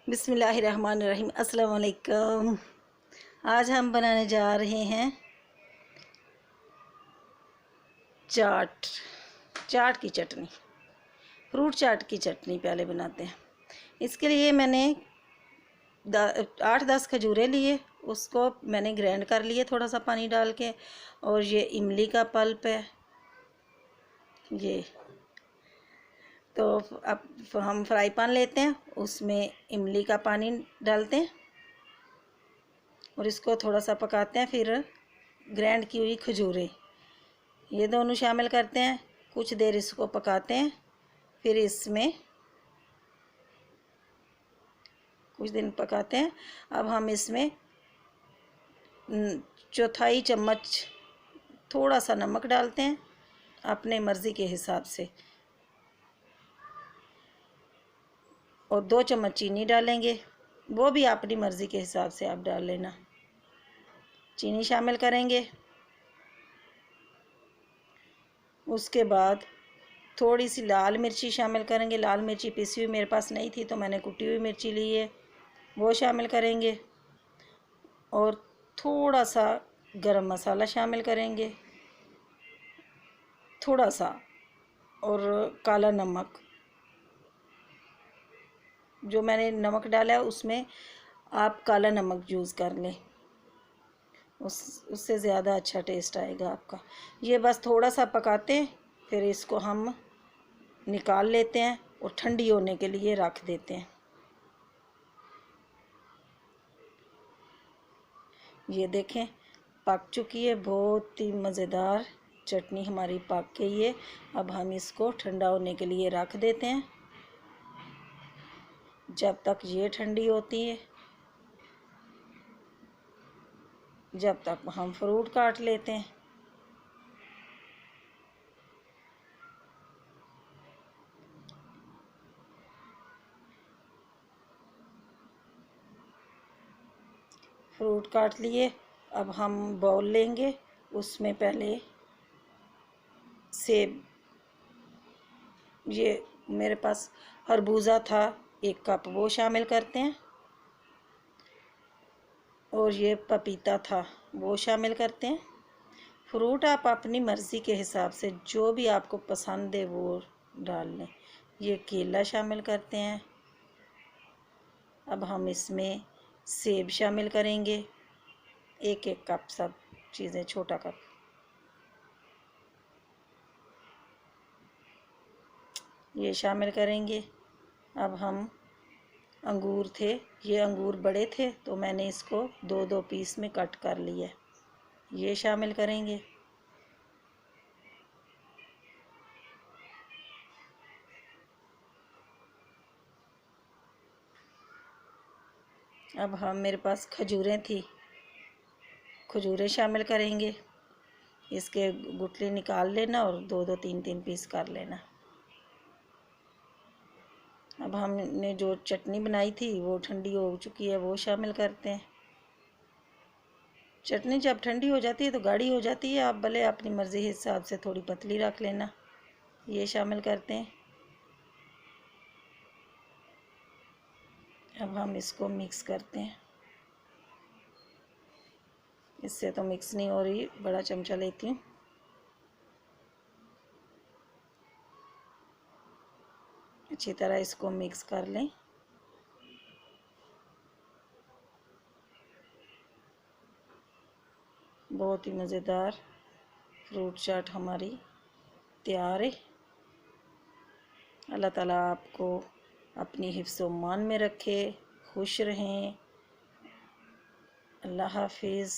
बिस्मिल्लाहिर्रहमानिर्रहीम। अस्सलाम वालेकुम। आज हम बनाने जा रहे हैं चाट की चटनी। फ्रूट चाट की चटनी पहले बनाते हैं। इसके लिए मैंने 8-10 खजूरें लिए, उसको मैंने ग्राइंड कर लिए थोड़ा सा पानी डाल के। और ये इमली का पल्प है ये। तो अब हम फ्राई पैन लेते हैं, उसमें इमली का पानी डालते हैं और इसको थोड़ा सा पकाते हैं। फिर ग्राइंड की हुई खजूरें ये दोनों शामिल करते हैं, कुछ देर इसको पकाते हैं। फिर इसमें कुछ दिन पकाते हैं। अब हम इसमें चौथाई चम्मच थोड़ा सा नमक डालते हैं अपने मर्ज़ी के हिसाब से, और 2 चम्मच चीनी डालेंगे, वो भी अपनी मर्ज़ी के हिसाब से आप डाल लेना। चीनी शामिल करेंगे। उसके बाद थोड़ी सी लाल मिर्ची शामिल करेंगे। लाल मिर्ची पिसी हुई मेरे पास नहीं थी तो मैंने कुटी हुई मिर्ची ली है, वो शामिल करेंगे। और थोड़ा सा गरम मसाला शामिल करेंगे, थोड़ा सा, और काला नमक। जो मैंने नमक डाला है उसमें आप काला नमक यूज़ कर लें, उससे ज़्यादा अच्छा टेस्ट आएगा आपका। ये बस थोड़ा सा पकाते हैं, फिर इसको हम निकाल लेते हैं और ठंडी होने के लिए रख देते हैं। ये देखें पक चुकी है, बहुत ही मज़ेदार चटनी हमारी पक गई है। अब हम इसको ठंडा होने के लिए रख देते हैं। जब तक ये ठंडी होती है, जब तक हम फ्रूट काट लेते हैं। फ्रूट काट लिए। अब हम बाउल लेंगे, उसमें पहले सेब, ये मेरे पास खरबूजा था 1 कप, वो शामिल करते हैं। और ये पपीता था, वो शामिल करते हैं। फ्रूट आप अपनी मर्ज़ी के हिसाब से जो भी आपको पसंद है वो डाल लें। ये केला शामिल करते हैं। अब हम इसमें सेब शामिल करेंगे, 1-1 कप सब चीज़ें, छोटा कप। ये शामिल करेंगे। अब हम अंगूर थे, ये अंगूर बड़े थे तो मैंने इसको 2-2 पीस में कट कर लिया, ये शामिल करेंगे। अब हम, मेरे पास खजूरें थी, खजूरें शामिल करेंगे। इसके गुठली निकाल लेना और 2-2 3-3 पीस कर लेना। अब हमने जो चटनी बनाई थी वो ठंडी हो चुकी है, वो शामिल करते हैं। चटनी जब ठंडी हो जाती है तो गाढ़ी हो जाती है, आप भले अपनी मर्ज़ी के हिसाब से थोड़ी पतली रख लेना। ये शामिल करते हैं। अब हम इसको मिक्स करते हैं। इससे तो मिक्स नहीं हो रही, बड़ा चमचा लेती हूँ। अच्छी तरह इसको मिक्स कर लें। बहुत ही मज़ेदार फ्रूट चाट हमारी तैयार है। अल्लाह ताला आपको अपनी हिफ्ज़-ओ-मान में रखे, खुश रहें। अल्लाह हाफिज़।